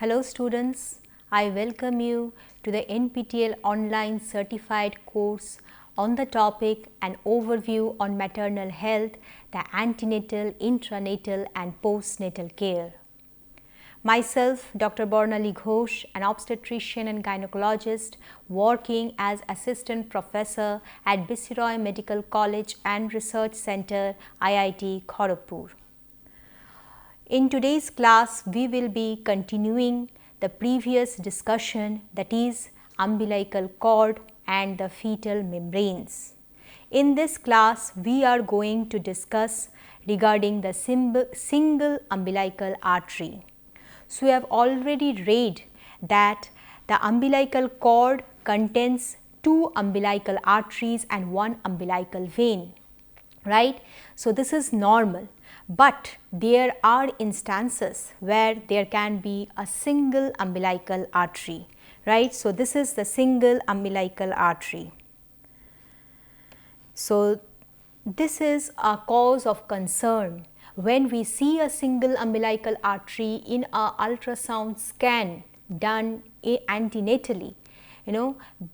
Hello students, I welcome you to the NPTEL online certified course on the topic An Overview on Maternal Health, the Antenatal, Intranatal and Postnatal Care. Myself, Dr. Barnali Ghosh, an obstetrician and gynecologist working as Assistant Professor at Viceroy Medical College and Research Center, IIT Kharagpur. In today's class, we will be continuing the previous discussion, that is umbilical cord and the fetal membranes. In this class, we are going to discuss regarding the single umbilical artery. So, we have already read that the umbilical cord contains two umbilical arteries and one umbilical vein, right? So, this is normal. But there are instances where there can be a single umbilical artery, right. So, this is the single umbilical artery. So, this is a cause of concern when we see a single umbilical artery in a ultrasound scan done antenatally.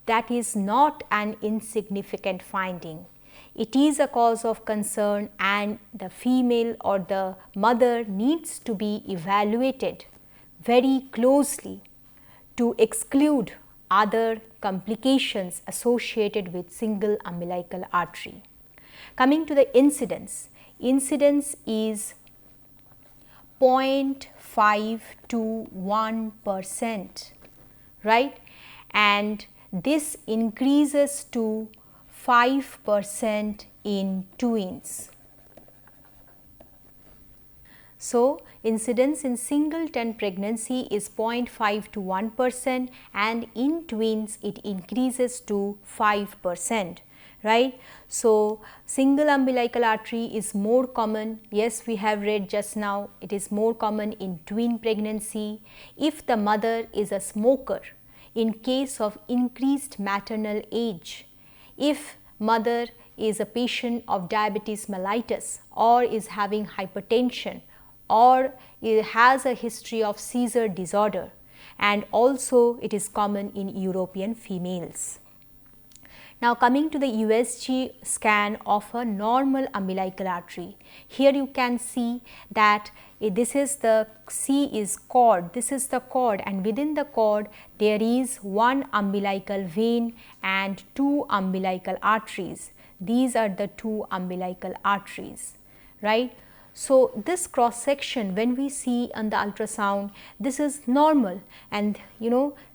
That is not an insignificant finding. It is a cause of concern and the female or the mother needs to be evaluated very closely to exclude other complications associated with single umbilical artery. Coming to the incidence is 0.5 to 1%, right, and this increases to 5% in twins. So, incidence in singleton pregnancy is 0.5 to 1% and in twins it increases to 5%, right. So, single umbilical artery is more common. Yes, we have read just now, it is more common in twin pregnancy if the mother is a smoker, in case of increased maternal age, if mother is a patient of diabetes mellitus or is having hypertension or has a history of seizure disorder, and also it is common in European females. Now, coming to the USG scan of a normal umbilical artery, here you can see that this is the C is cord, this is the cord, and within the cord there is one umbilical vein and two umbilical arteries. These are the two umbilical arteries, right. So, this cross section when we see on the ultrasound, this is normal, and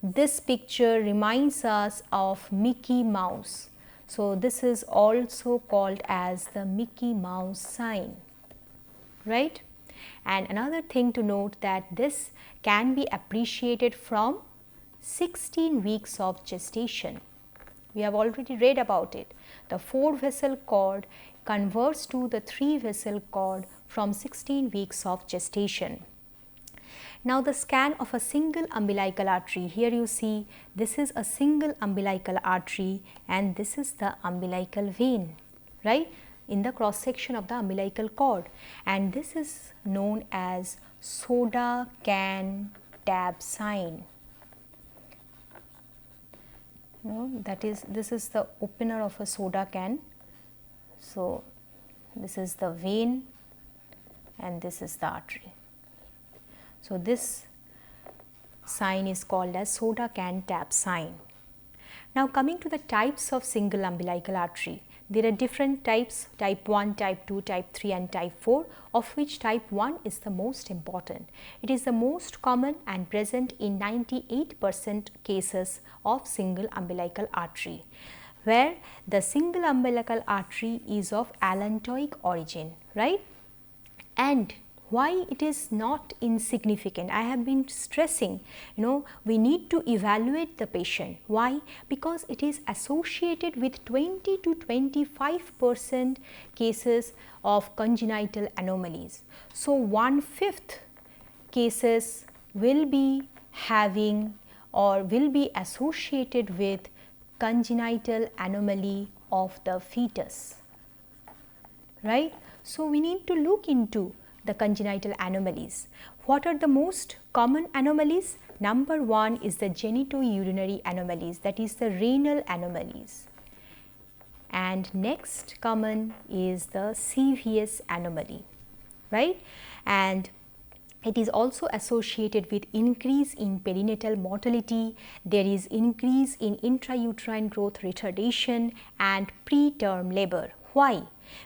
this picture reminds us of Mickey Mouse. So, this is also called as the Mickey Mouse sign, right. And another thing to note that this can be appreciated from 16 weeks of gestation. We have already read about it. The 4-vessel cord converts to the 3-vessel cord from 16 weeks of gestation. Now, the scan of a single umbilical artery, here you see this is a single umbilical artery and this is the umbilical vein, right, in the cross section of the umbilical cord, and this is known as soda can tab sign. That is, this is the opener of a soda can. So, this is the vein and this is the artery. So, this sign is called as soda can tab sign. Now, coming to the types of single umbilical artery, there are different types, type 1, type 2, type 3 and type 4, of which type 1 is the most important. It is the most common and present in 98% cases of single umbilical artery, where the single umbilical artery is of allantoic origin, right. And why it is not insignificant? I have been stressing, we need to evaluate the patient. Why? Because it is associated with 20 to 25% cases of congenital anomalies. So, 1/5 cases will be having or will be associated with congenital anomaly of the fetus, right. So, we need to look into the congenital anomalies. What are the most common anomalies? Number 1 is the genitourinary anomalies, that is the renal anomalies. And next common is the CVS anomaly, right? And it is also associated with increase in perinatal mortality. There is increase in intrauterine growth retardation and preterm labor. Why?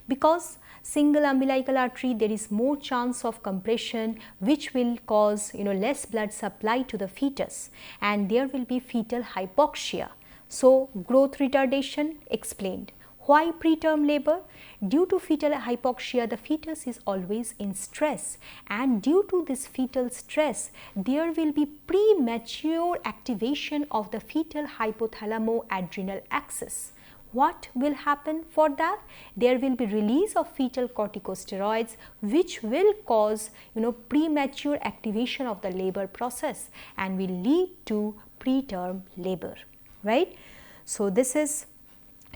Because single umbilical artery, there is more chance of compression, which will cause less blood supply to the fetus, and there will be fetal hypoxia. So growth retardation explained. Why preterm labor? Due to fetal hypoxia, the fetus is always in stress, and due to this fetal stress, there will be premature activation of the fetal hypothalamo-adrenal axis. What will happen for that? There will be release of fetal corticosteroids, which will cause premature activation of the labor process and will lead to preterm labor, right? So this is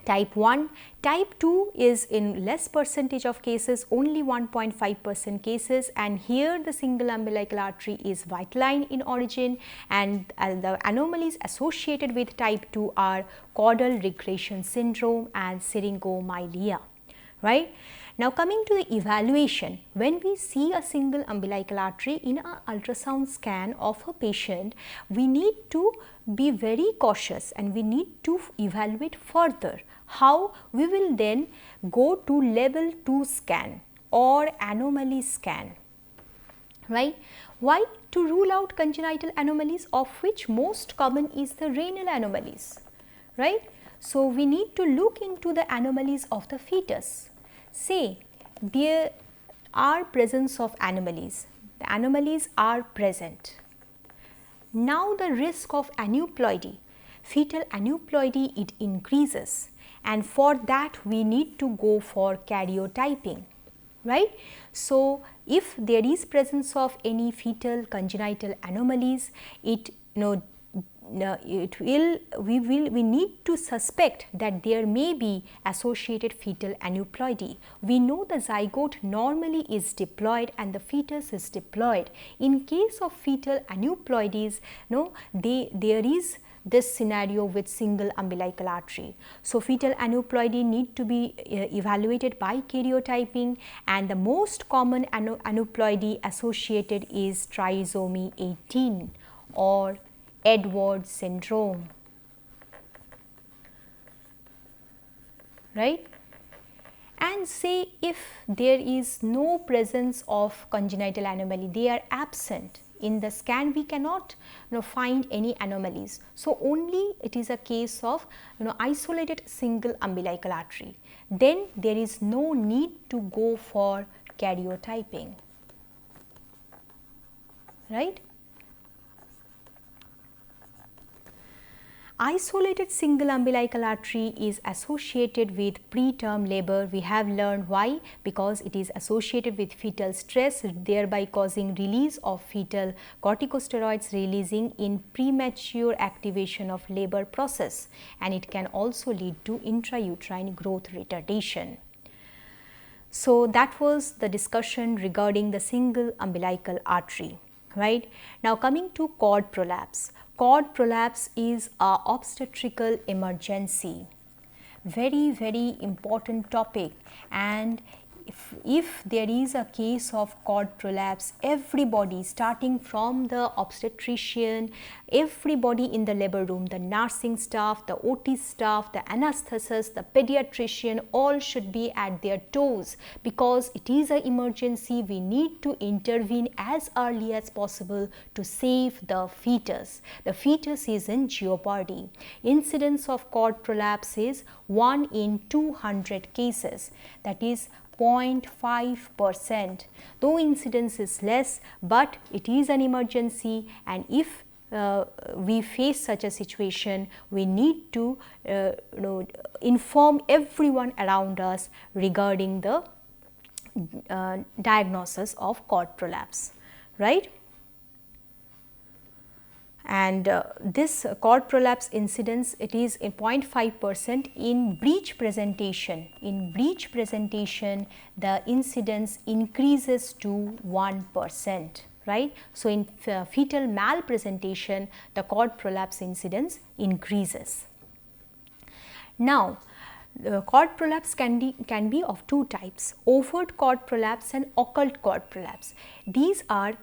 type 1. Type 2 is in less percentage of cases, only 1.5% cases, and here the single umbilical artery is vitelline in origin, and the anomalies associated with type 2 are caudal regression syndrome and syringomyelia, right? Now coming to the evaluation, when we see a single umbilical artery in an ultrasound scan of a patient, we need to be very cautious and we need to evaluate further. How? We will then go to level 2 scan or anomaly scan, right? Why? To rule out congenital anomalies, of which most common is the renal anomalies, right? So we need to look into the anomalies of the fetus. Say there are presence of anomalies, the anomalies are present. Now the risk of aneuploidy, fetal aneuploidy, it increases, and for that we need to go for karyotyping, right? So if there is presence of any fetal congenital anomalies, we need to suspect that there may be associated fetal aneuploidy. We know the zygote normally is diploid and the fetus is diploid. In case of fetal aneuploidies, there is this scenario with single umbilical artery. So fetal aneuploidy need to be evaluated by karyotyping, and the most common aneuploidy associated is trisomy 18 or Edwards syndrome, right? And say if there is no presence of congenital anomaly, they are absent in the scan, we cannot find any anomalies. So only it is a case of isolated single umbilical artery. Then there is no need to go for karyotyping, right? Isolated single umbilical artery is associated with preterm labor. We have learned why, because it is associated with fetal stress, thereby causing release of fetal corticosteroids, releasing in premature activation of labor process, and it can also lead to intrauterine growth retardation. So that was the discussion regarding the single umbilical artery, right? Now coming to cord prolapse. Cord prolapse is an obstetrical emergency, very important topic, and if there is a case of cord prolapse, everybody starting from the obstetrician, everybody in the labor room, the nursing staff, the OT staff, the anesthetist, the pediatrician, all should be at their toes, because it is an emergency. We need to intervene as early as possible to save the fetus. The fetus is in jeopardy. Incidence of cord prolapse is 1 in 200 cases, that is 0.5%, though incidence is less, but it is an emergency, and if we face such a situation, we need to inform everyone around us regarding the diagnosis of cord prolapse, right? And this cord prolapse incidence, it is 0.5% in breech presentation. In breech presentation, the incidence increases to 1%. right? So, in fetal malpresentation, the cord prolapse incidence increases. Now, the cord prolapse can be of two types: overt cord prolapse and occult cord prolapse. These are,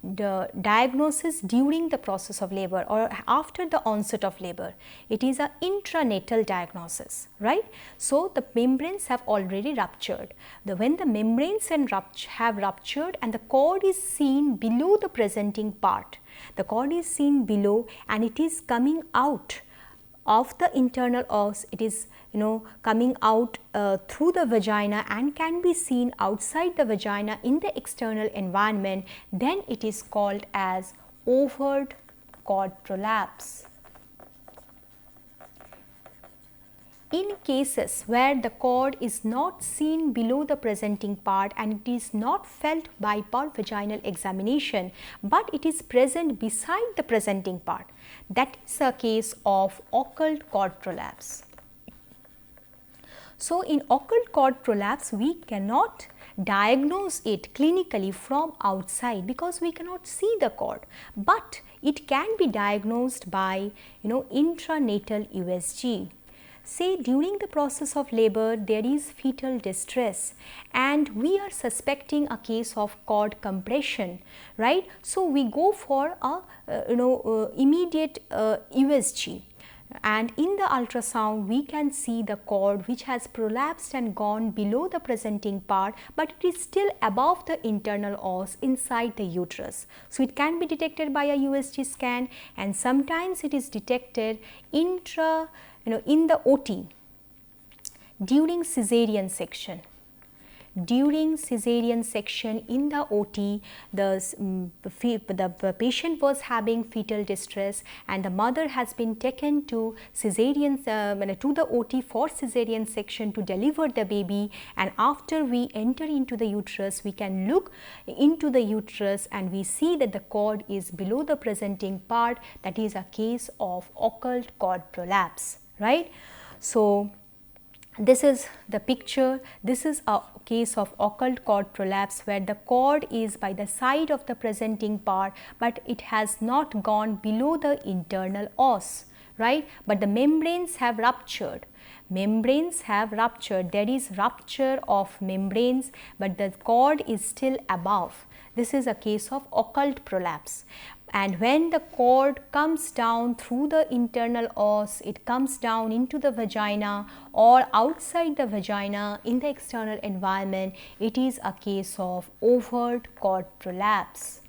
the diagnosis during the process of labor or after the onset of labor. It is a intranatal diagnosis, right? So, the membranes have already ruptured. When the membranes have ruptured and the cord is seen below the presenting part, the cord is seen below and it is coming out of the internal os, it is coming out through the vagina and can be seen outside the vagina in the external environment, then it is called as overt cord prolapse. In cases where the cord is not seen below the presenting part and it is not felt by vaginal examination, but it is present beside the presenting part, that is a case of occult cord prolapse. So, in occult cord prolapse, we cannot diagnose it clinically from outside because we cannot see the cord, but it can be diagnosed by intranatal USG. Say during the process of labor there is fetal distress and we are suspecting a case of cord compression, right? So, we go for a immediate USG, and in the ultrasound we can see the cord which has prolapsed and gone below the presenting part, but it is still above the internal os inside the uterus. So, it can be detected by a USG scan, and sometimes it is detected in the OT during cesarean section. During cesarean section in the OT, the patient was having fetal distress and the mother has been taken to to the OT for cesarean section to deliver the baby, and after we enter into the uterus, we can look into the uterus and we see that the cord is below the presenting part. That is a case of occult cord prolapse, right? So, this is the picture. This is a case of occult cord prolapse where the cord is by the side of the presenting part, but it has not gone below the internal os, right? But the membranes have ruptured. Membranes have ruptured. There is rupture of membranes, but the cord is still above. This is a case of occult prolapse. And when the cord comes down through the internal os, it comes down into the vagina or outside the vagina in the external environment, it is a case of overt cord prolapse,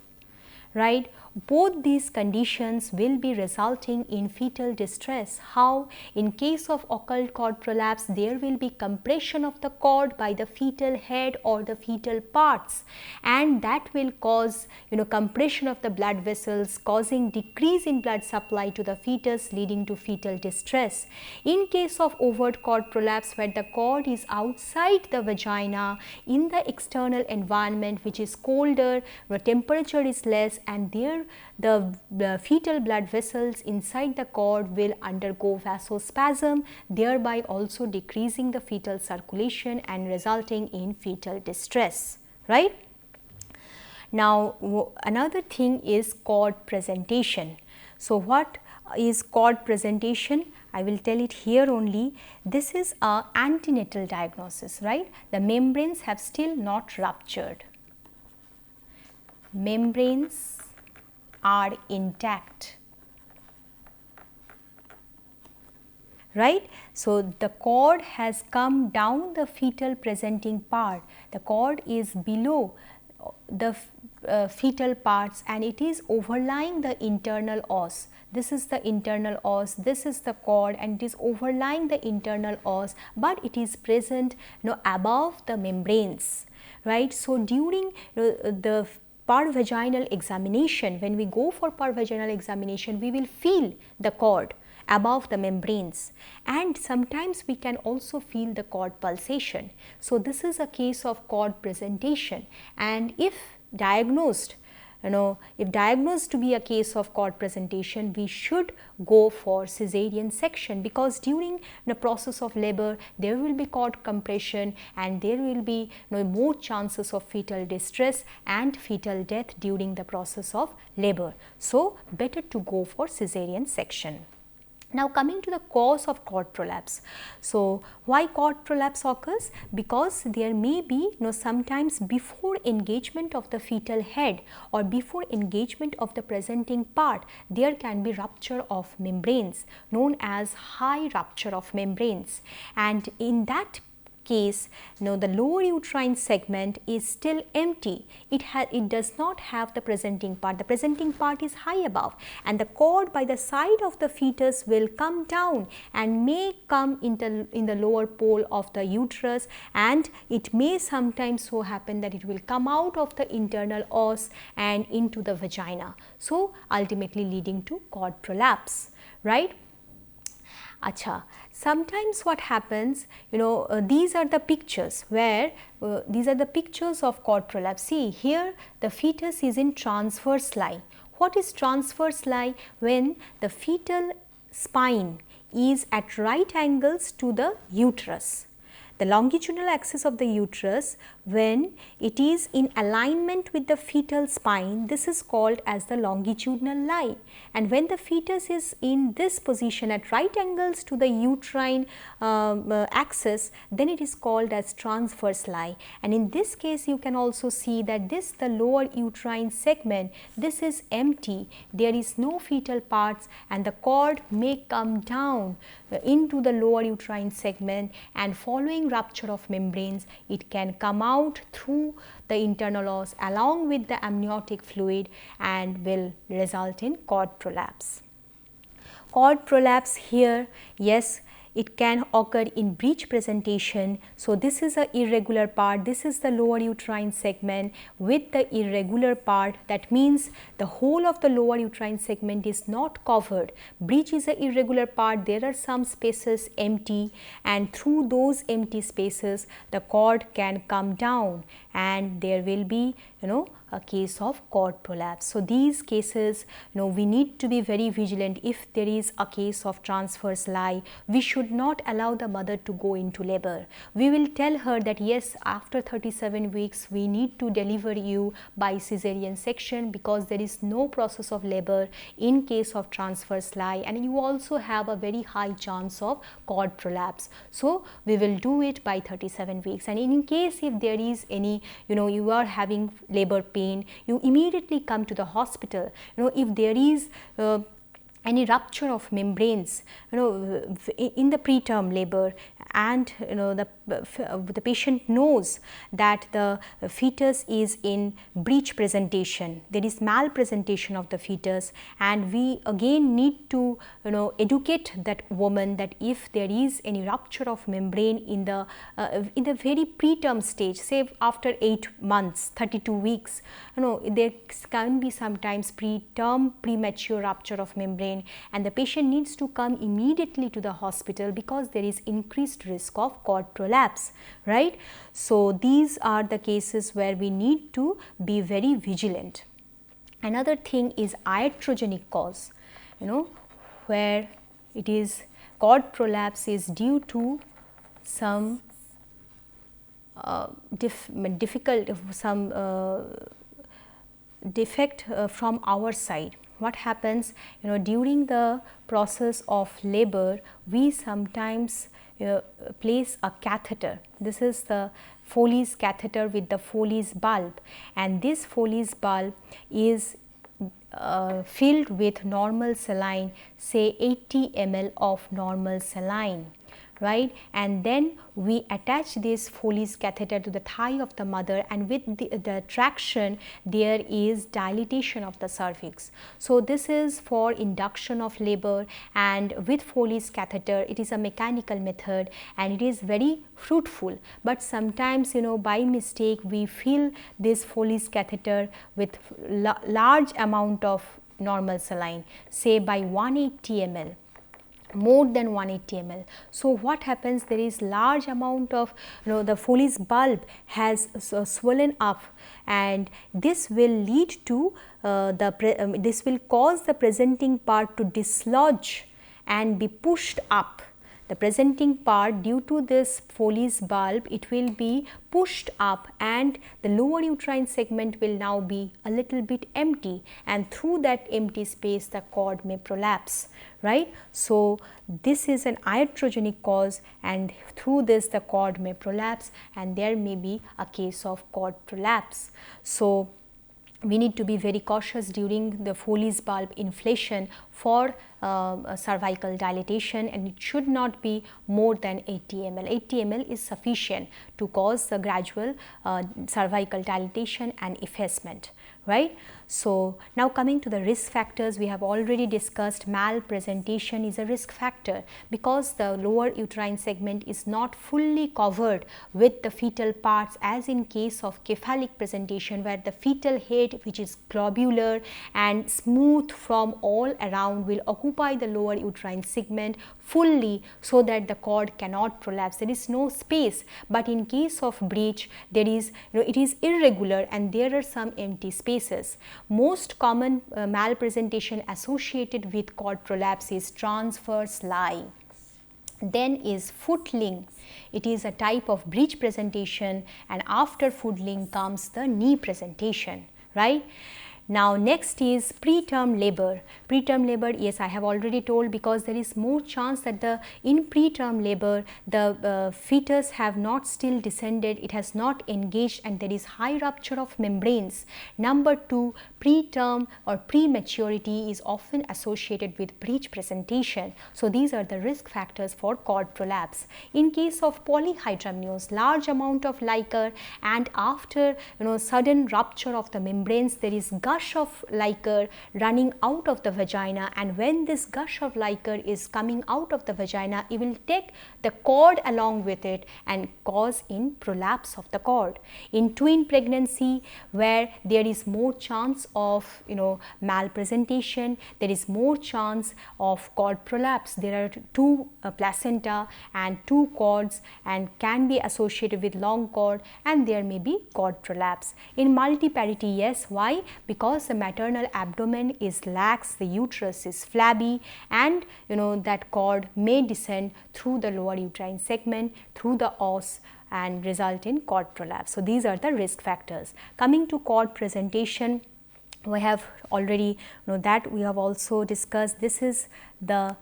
right? Both these conditions will be resulting in fetal distress. How? In case of occult cord prolapse, there will be compression of the cord by the fetal head or the fetal parts, and that will cause compression of the blood vessels, causing decrease in blood supply to the fetus, leading to fetal distress. In case of overt cord prolapse, where the cord is outside the vagina in the external environment which is colder, where temperature is less, and there the fetal blood vessels inside the cord will undergo vasospasm, thereby also decreasing the fetal circulation and resulting in fetal distress, right? Now, another thing is cord presentation. So, what is cord presentation? I will tell it here only. This is a antenatal diagnosis, right? The membranes have still not ruptured. Membranes are intact, right? So, the cord has come down the fetal presenting part. The cord is below the fetal parts and it is overlying the internal os. This is the internal os, this is the cord, and it is overlying the internal os, but it is present above the membranes, right? So, during the parvaginal examination, when we go for parvaginal examination, we will feel the cord above the membranes, and sometimes we can also feel the cord pulsation. So, this is a case of cord presentation, and if diagnosed if diagnosed to be a case of cord presentation, we should go for cesarean section, because during the process of labor there will be cord compression and there will be more chances of fetal distress and fetal death during the process of labor. So, better to go for cesarean section. Now, coming to the cause of cord prolapse. So, why cord prolapse occurs? Because there may be sometimes before engagement of the fetal head or before engagement of the presenting part, there can be rupture of membranes known as high rupture of membranes, and in that case, the lower uterine segment is still empty. It does not have the presenting part. The presenting part is high above, and the cord by the side of the fetus will come down and may come in the lower pole of the uterus, and it may sometimes so happen that it will come out of the internal os and into the vagina. So, ultimately leading to cord prolapse, right? Acha. Sometimes what happens, these are the pictures where these are the pictures of cord prolapse. See, here the fetus is in transverse lie. What is transverse lie? When the fetal spine is at right angles to the uterus. The longitudinal axis of the uterus, when it is in alignment with the fetal spine, this is called as the longitudinal lie, and when the fetus is in this position at right angles to the uterine axis, then it is called as transverse lie. And in this case you can also see that the lower uterine segment, this is empty, there is no fetal parts, and the cord may come down into the lower uterine segment, and following rupture of membranes, it can come out through the internal os along with the amniotic fluid and will result in cord prolapse. Cord prolapse here, yes, it can occur in breech presentation. So, this is a irregular part, this is the lower uterine segment with the irregular part, that means the whole of the lower uterine segment is not covered. Breech is a irregular part, there are some spaces empty, and through those empty spaces the cord can come down and there will be a case of cord prolapse. So, these cases we need to be very vigilant. If there is a case of transverse lie, we should not allow the mother to go into labor. We will tell her that yes, after 37 weeks we need to deliver you by cesarean section, because there is no process of labor in case of transverse lie, and you also have a very high chance of cord prolapse. So, we will do it by 37 weeks, and in case if there is any you are having labor pain, you immediately come to the hospital. If there is any rupture of membranes in the preterm labor, and the patient knows that the fetus is in breech presentation, there is malpresentation of the fetus, and we again need to educate that woman that if there is any rupture of membrane in the very preterm stage, say after 8 months, 32 weeks, there can be sometimes preterm premature rupture of membrane, and the patient needs to come immediately to the hospital because there is increased risk of cord prolapse, right. So, these are the cases where we need to be very vigilant. Another thing is iatrogenic cause, where it is cord prolapse is due to some defect from our side. What happens, during the process of labor, we sometimes place a catheter. This is the Foley's catheter with the Foley's bulb, and this Foley's bulb is filled with normal saline, say 80 ml of normal saline, right, and then we attach this Foley's catheter to the thigh of the mother, and with the traction there is dilatation of the cervix. So, this is for induction of labor, and with Foley's catheter it is a mechanical method and it is very fruitful, but sometimes by mistake we fill this Foley's catheter with large amount of normal saline, say by 180 ml. more than 180 ml. So what happens, there is large amount of the Foley's bulb has swollen up, and this will lead to this will cause the presenting part to dislodge and be pushed up. The presenting part, due to this Foley's bulb, it will be pushed up, and the lower uterine segment will now be a little bit empty, and through that empty space the cord may prolapse, right. So this is an iatrogenic cause, and through this the cord may prolapse, and there may be a case of cord prolapse. So we need to be very cautious during the Foley's bulb inflation for cervical dilatation, and it should not be more than 80 ml. 80 ml is sufficient to cause the gradual cervical dilatation and effacement, right. So now coming to the risk factors, we have already discussed malpresentation is a risk factor because the lower uterine segment is not fully covered with the fetal parts, as in case of cephalic presentation, where the fetal head, which is globular and smooth from all around, will occupy the lower uterine segment fully so that the cord cannot prolapse. There is no space, but in case of breech, there is it is irregular and there are some empty spaces. Most common malpresentation associated with cord prolapse is transverse lie. Then is footling. It is a type of breech presentation, and after footling comes the knee presentation, right. Now next is preterm labor. Preterm labor, yes, I have already told, because there is more chance that in preterm labor the fetus have not still descended, it has not engaged, and there is high rupture of membranes. Number 2, preterm or prematurity is often associated with breech presentation. So these are the risk factors for cord prolapse. In case of polyhydramnios, large amount of liquor, and after sudden rupture of the membranes, there is gush of liquor running out of the vagina, and when this gush of liquor is coming out of the vagina, it will take the cord along with it and cause in prolapse of the cord. In twin pregnancy, where there is more chance of malpresentation, there is more chance of cord prolapse. There are 2 placenta and 2 cords and can be associated with long cord, and there may be cord prolapse. In multiparity, yes, why? Because the maternal abdomen is lax, the uterus is flabby, and that cord may descend through the lower uterine segment, through the os, and result in cord prolapse. So these are the risk factors. Coming to cord presentation, we have already that we have also discussed. This is the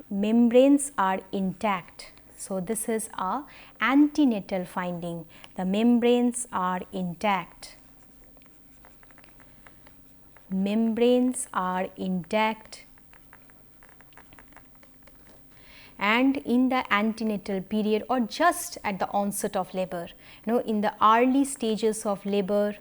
membranes are intact. So this is a antenatal finding. The membranes are intact. Membranes are intact, and in the antenatal period or just at the onset of labor, in the early stages of labor,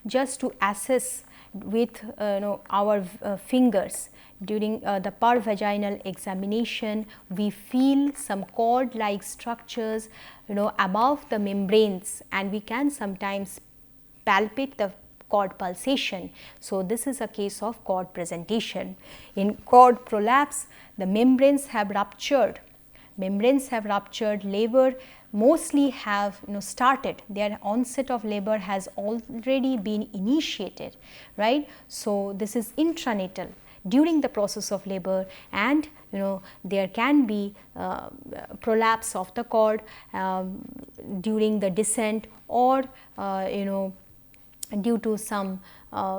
just to assess with our fingers during the pervaginal examination, we feel some cord like structures above the membranes, and we can sometimes palpate the cord pulsation. So this is a case of cord presentation. In cord prolapse, the membranes have ruptured. Membranes have ruptured. Labor mostly have started. Their onset of labor has already been initiated, right. So this is intranatal during the process of labor, and there can be prolapse of the cord during the descent, or due to some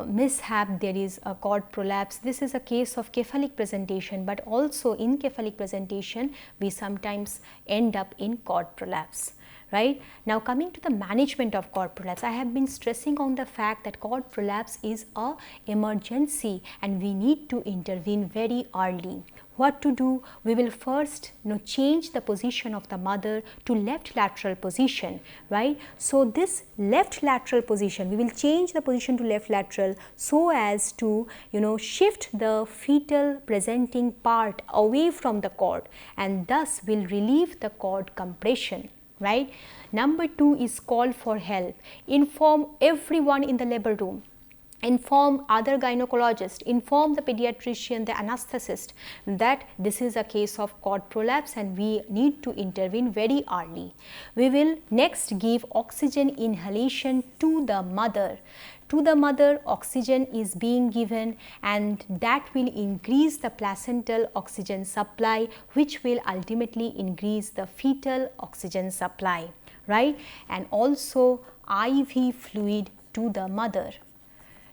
mishap there is a cord prolapse. This is a case of cephalic presentation, but also in cephalic presentation we sometimes end up in cord prolapse, right. Now coming to the management of cord prolapse, I have been stressing on the fact that cord prolapse is a emergency and we need to intervene very early. What to do? We will first change the position of the mother to left lateral position, right. So this left lateral position, we will change the position to left lateral so as to shift the fetal presenting part away from the cord, and thus will relieve the cord compression, right. Number 2 is call for help. Inform everyone in the labor room. inform other gynecologists, inform the pediatrician, the anesthetist that this is a case of cord prolapse and we need to intervene very early. We will next give oxygen inhalation to the mother. To the mother, oxygen is being given and that will increase the placental oxygen supply, which will ultimately increase the fetal oxygen supply, right? And also IV fluid to the mother.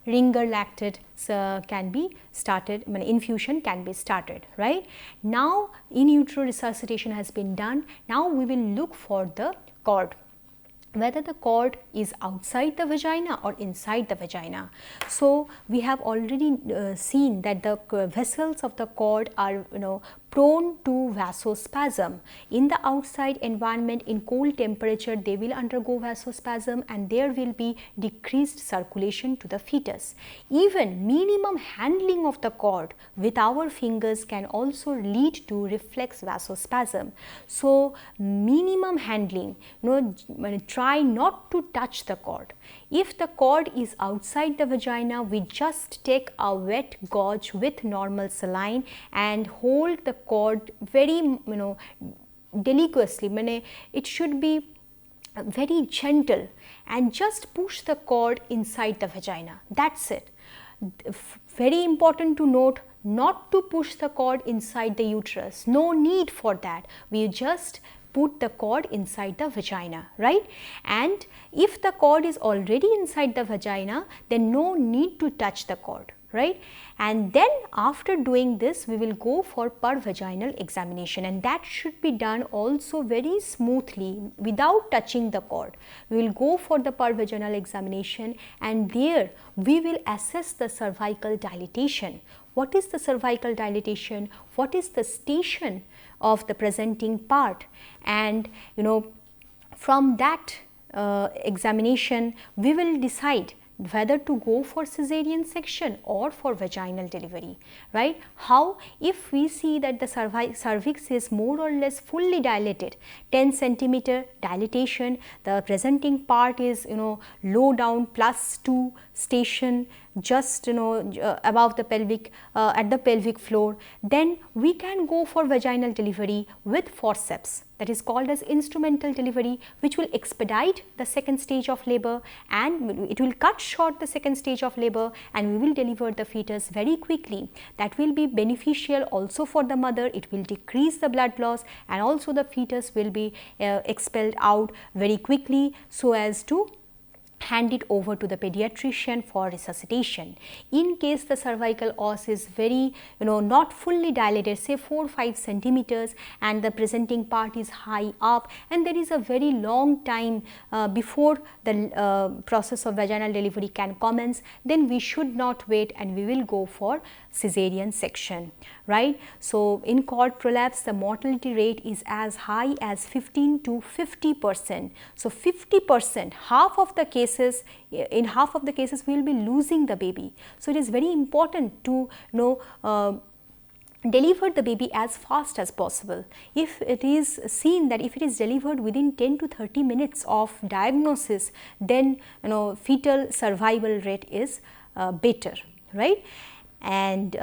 Ringer lactate can be started, infusion can be started, right. Now, in utero resuscitation has been done. Now, we will look for the cord, whether the cord is outside the vagina or inside the vagina. So, we have already seen that the vessels of the cord are prone to vasospasm. In the outside environment, in cold temperature, they will undergo vasospasm and there will be decreased circulation to the fetus. Even minimum handling of the cord with our fingers can also lead to reflex vasospasm. So, minimum handling, try not to touch the cord. If the cord is outside the vagina, we just take a wet gauze with normal saline and hold the cord very delicately. It should be very gentle and just push the cord inside the vagina. That's it. Very important to note, not to push the cord inside the uterus. No need for that. We just put the cord inside the vagina, right? And if the cord is already inside the vagina, then no need to touch the cord, right? And then after doing this, we will go for pervaginal examination, and that should be done also very smoothly without touching the cord. We will go for the pervaginal examination and there we will assess the cervical dilatation. What is the cervical dilatation? What is the station of the presenting part? And from that examination, we will decide whether to go for cesarean section or for vaginal delivery, right? How? If we see that the cervix is more or less fully dilated, 10 centimeter dilatation, the presenting part is low down +2 station, just above the pelvic, at the pelvic floor, then we can go for vaginal delivery with forceps, that is called as instrumental delivery, which will expedite the second stage of labor and it will cut short the second stage of labor and we will deliver the fetus very quickly. That will be beneficial also for the mother. It will decrease the blood loss and also the fetus will be expelled out very quickly so as to hand it over to the pediatrician for resuscitation. In case the cervical os is very not fully dilated, say 4-5 centimeters, and the presenting part is high up and there is a very long time before the process of vaginal delivery can commence, then we should not wait and we will go for cesarean section, right. So, in cord prolapse, the mortality rate is as high as 15 to 50%. So, 50%, half of the cases, in half of the cases we will be losing the baby. So, it is very important to deliver the baby as fast as possible. If it is seen that if it is delivered within 10 to 30 minutes of diagnosis, then fetal survival rate is better, right. And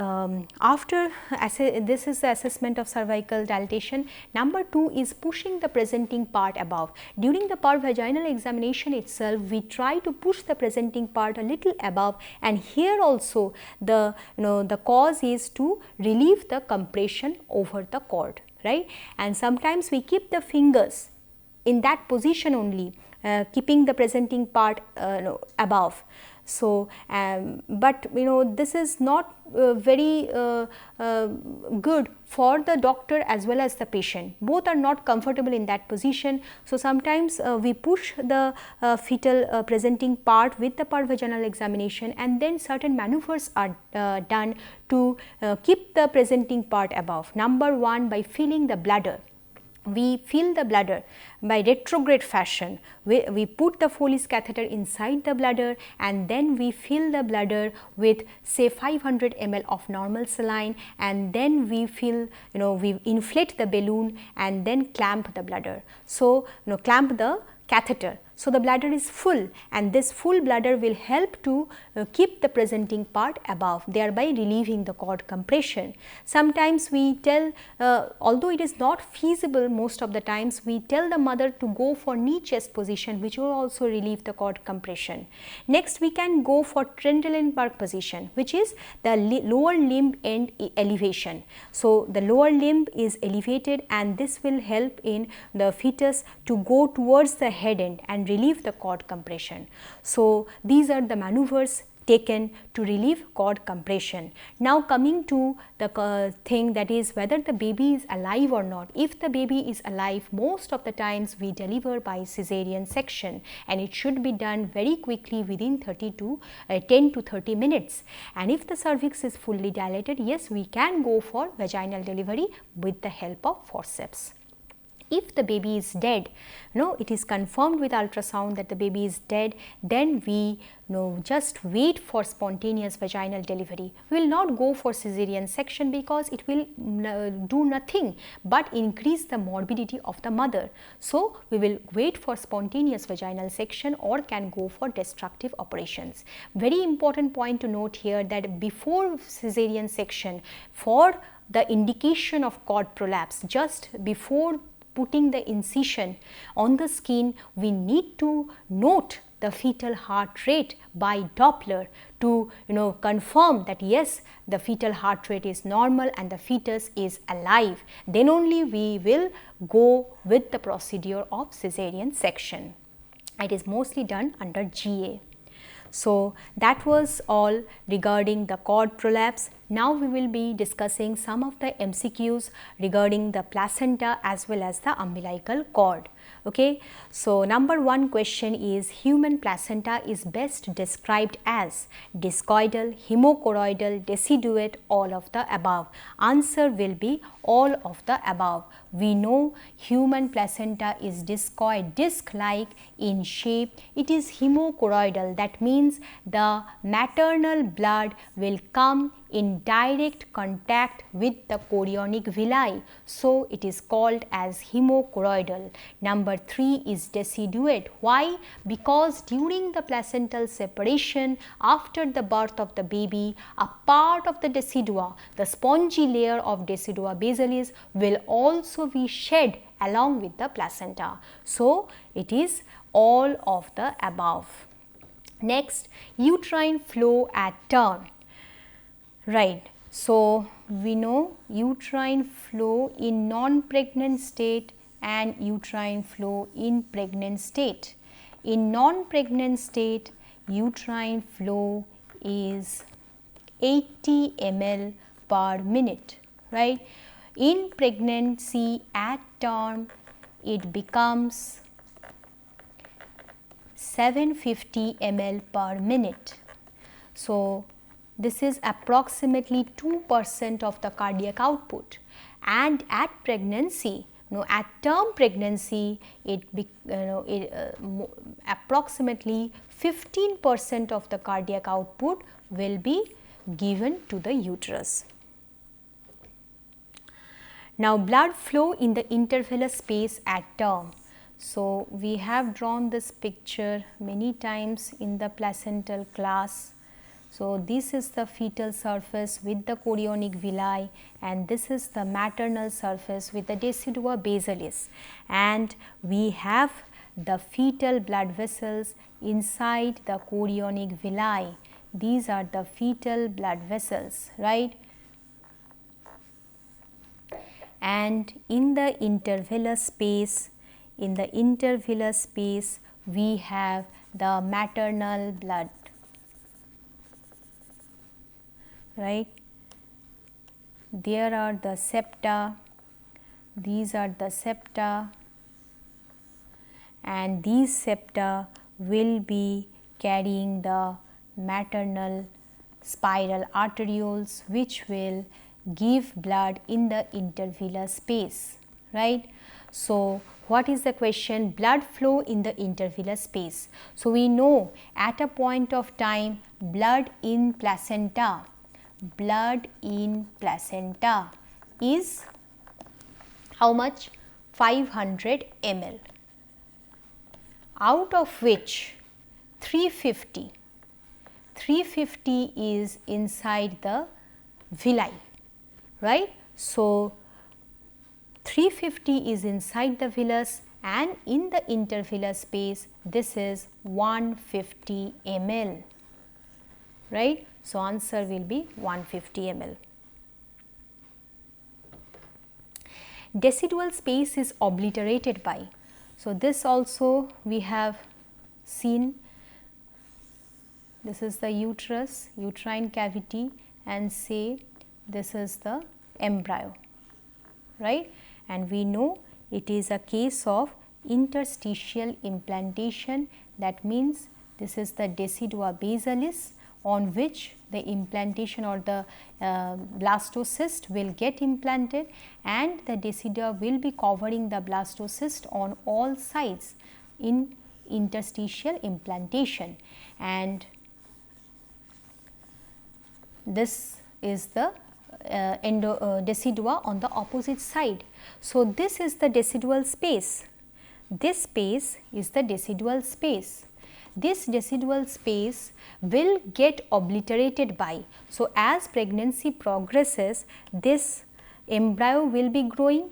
after this is the assessment of cervical dilatation. Number 2 is pushing the presenting part above. During the pervaginal examination itself, we try to push the presenting part a little above, and here also the the cause is to relieve the compression over the cord, right. And sometimes we keep the fingers in that position only, keeping the presenting part above. So, but this is not very good for the doctor as well as the patient. Both are not comfortable in that position. So, sometimes we push the fetal presenting part with the pervaginal examination, and then certain maneuvers are done to keep the presenting part above. Number 1, by filling the bladder. We fill the bladder by retrograde fashion. We put the Foley's catheter inside the bladder and then we fill the bladder with say 500 ml of normal saline, and then we fill, we inflate the balloon and then clamp the bladder. So, clamp the catheter. So, the bladder is full, and this full bladder will help to keep the presenting part above, thereby relieving the cord compression. Sometimes we tell, although it is not feasible most of the times, we tell the mother to go for knee chest position, which will also relieve the cord compression. Next, we can go for Trendelenburg position, which is the lower limb end elevation. So, the lower limb is elevated, and this will help in the fetus to go towards the head end and relieve the cord compression. So, these are the maneuvers taken to relieve cord compression. Now, coming to the thing, that is whether the baby is alive or not. If the baby is alive, most of the times we deliver by cesarean section, and it should be done very quickly within 10 to 30 minutes. And if the cervix is fully dilated, yes, we can go for vaginal delivery with the help of forceps. If the baby is dead, it is confirmed with ultrasound that the baby is dead, then we just wait for spontaneous vaginal delivery. We will not go for cesarean section because it will do nothing but increase the morbidity of the mother. So, we will wait for spontaneous vaginal section or can go for destructive operations. Very important point to note here, that before cesarean section, for the indication of cord prolapse, just before putting the incision on the skin, we need to note the fetal heart rate by Doppler to confirm that yes, the fetal heart rate is normal and the fetus is alive. Then only we will go with the procedure of cesarean section. It is mostly done under GA. So, that was all regarding the cord prolapse. Now, we will be discussing some of the MCQs regarding the placenta as well as the umbilical cord. Okay. So, number 1 question is, human placenta is best described as discoidal, hemorrhoidal, deciduate, all of the above. Answer will be all of the above. We know human placenta is discoid, disc-like in shape. It is hemorrhoidal, that means the maternal blood will come in direct contact with the chorionic villi. So, it is called as hemorrhoidal. Number 3 is deciduate. Why? Because during the placental separation, after the birth of the baby, a part of the decidua, the spongy layer of decidua basalis, will also be shed along with the placenta. So, it is all of the above. Next, uterine flow at term. Right. So, we know uterine flow in non-pregnant state and uterine flow in pregnant state. In non-pregnant state, uterine flow is 80 ml per minute, right. In pregnancy at term, it becomes 750 ml per minute. So, this is approximately 2% of the cardiac output, and at pregnancy, at term pregnancy, approximately 15% of the cardiac output will be given to the uterus. Now, blood flow in the intervillous space at term. So, we have drawn this picture many times in the placental class. So, this is the fetal surface with the chorionic villi, and this is the maternal surface with the decidua basalis, and we have the fetal blood vessels inside the chorionic villi. These are the fetal blood vessels, right. And in the intervillous space, we have the maternal blood, right. There are the septa, these are the septa, and these septa will be carrying the maternal spiral arterioles, which will give blood in the intervillous space, right. So, what is the question? Blood flow in the intervillous space. So, we know at a point of time, blood in placenta is how much? 500 ml. out of which 350 is inside the villi, right. So, 350 is inside the villus, and in the intervillar space this is 150 ml, right. So, answer will be 150 ml. Decidual space is obliterated by. So, this also we have seen. This is the uterus, uterine cavity, and say this is the embryo, right. And we know it is a case of interstitial implantation. That means this is the decidua basalis on which the implantation or the blastocyst will get implanted, and the decidua will be covering the blastocyst on all sides in interstitial implantation, and this is the decidua on the opposite side. So, this is the decidual space, this space is the decidual space. This decidual space will get obliterated by. So, as pregnancy progresses, this embryo will be growing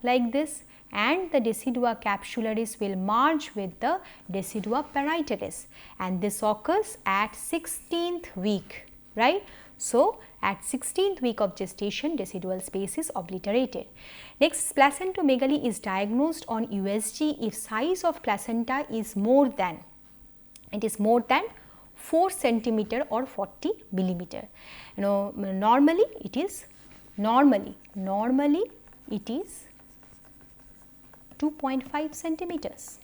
like this, and the decidua capsularis will merge with the decidua parietalis, and this occurs at 16th week, right. So, at 16th week of gestation, decidual space is obliterated. Next, placentomegaly is diagnosed on USG if size of placenta is more than 4 centimeter or 40 millimeter. You know, normally it is 2.5 centimeters.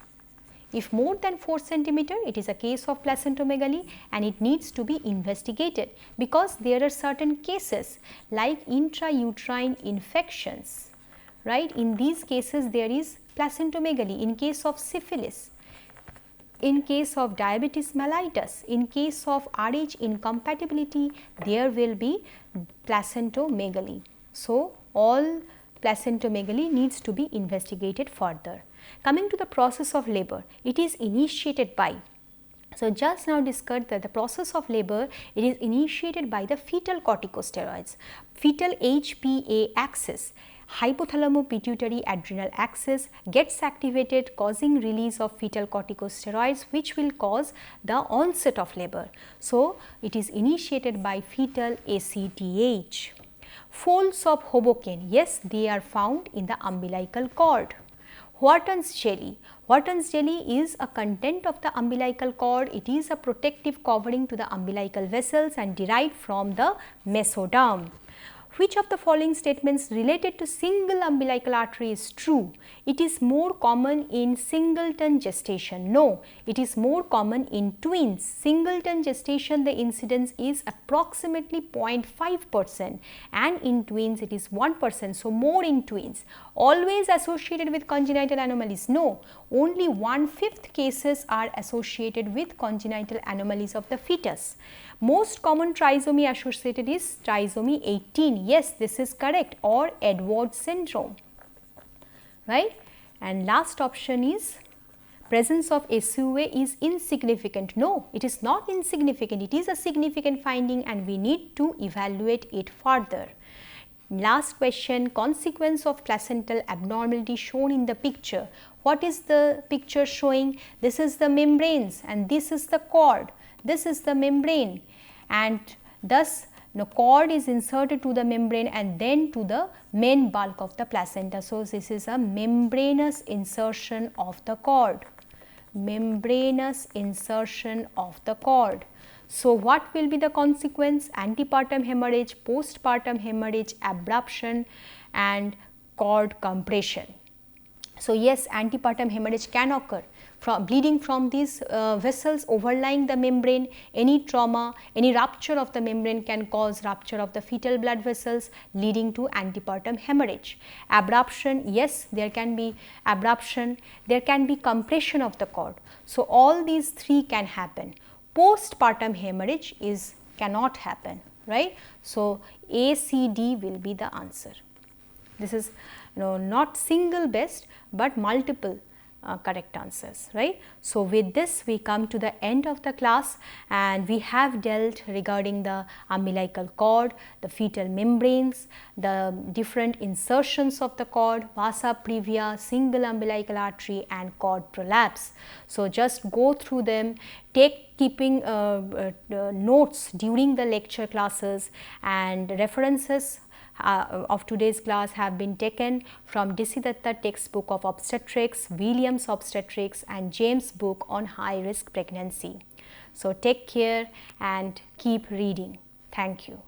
If more than 4 centimeter, it is a case of placentomegaly and it needs to be investigated, because there are certain cases like intrauterine infections, right. In these cases there is placentomegaly. In case of syphilis, in case of diabetes mellitus, in case of Rh incompatibility, there will be placentomegaly. So, all placentomegaly needs to be investigated further. Coming to the process of labor, it is initiated by. So, just now discussed that the process of labor, it is initiated by the fetal corticosteroids, fetal HPA axis, hypothalamo-pituitary adrenal axis gets activated, causing release of fetal corticosteroids, which will cause the onset of labor. So, it is initiated by fetal ACTH. Folds of Hoboken, yes, they are found in the umbilical cord. Wharton's jelly. Wharton's jelly is a content of the umbilical cord. It is a protective covering to the umbilical vessels and derived from the mesoderm. Which of the following statements related to single umbilical artery is true? It is more common in singleton gestation. No, it is more common in twins. Singleton gestation, the incidence is approximately 0.5%, and in twins it is 1%. So, more in twins. Always associated with congenital anomalies? No, only 1/5 cases are associated with congenital anomalies of the fetus. Most common trisomy associated is trisomy 18. Yes, this is correct, or Edwards syndrome, right. And last option is presence of SUA is insignificant. No, it is not insignificant. It is a significant finding and we need to evaluate it further. Last question, consequence of placental abnormality shown in the picture. What is the picture showing? This is the membranes and this is the cord. This is the membrane, and thus the cord is inserted to the membrane and then to the main bulk of the placenta. So, this is a membranous insertion of the cord. Membranous insertion of the cord. So, what will be the consequence? Antepartum hemorrhage, postpartum hemorrhage, abruption and cord compression. So, yes, antepartum hemorrhage can occur from bleeding from these vessels overlying the membrane. Any trauma, any rupture of the membrane can cause rupture of the fetal blood vessels leading to antepartum hemorrhage. Abruption, yes, there can be abruption, there can be compression of the cord. So, all these three can happen. Postpartum hemorrhage cannot happen, right. So, A, C, D will be the answer. This is not single best, but multiple correct answers, right. So with this we come to the end of the class, and we have dealt regarding the umbilical cord, the fetal membranes, the different insertions of the cord, vasa previa, single umbilical artery and cord prolapse. So just go through them, keeping notes during the lecture classes, and references of today's class have been taken from DC Datta textbook of obstetrics, Williams obstetrics and James book on high risk pregnancy. So take care and keep reading. Thank you.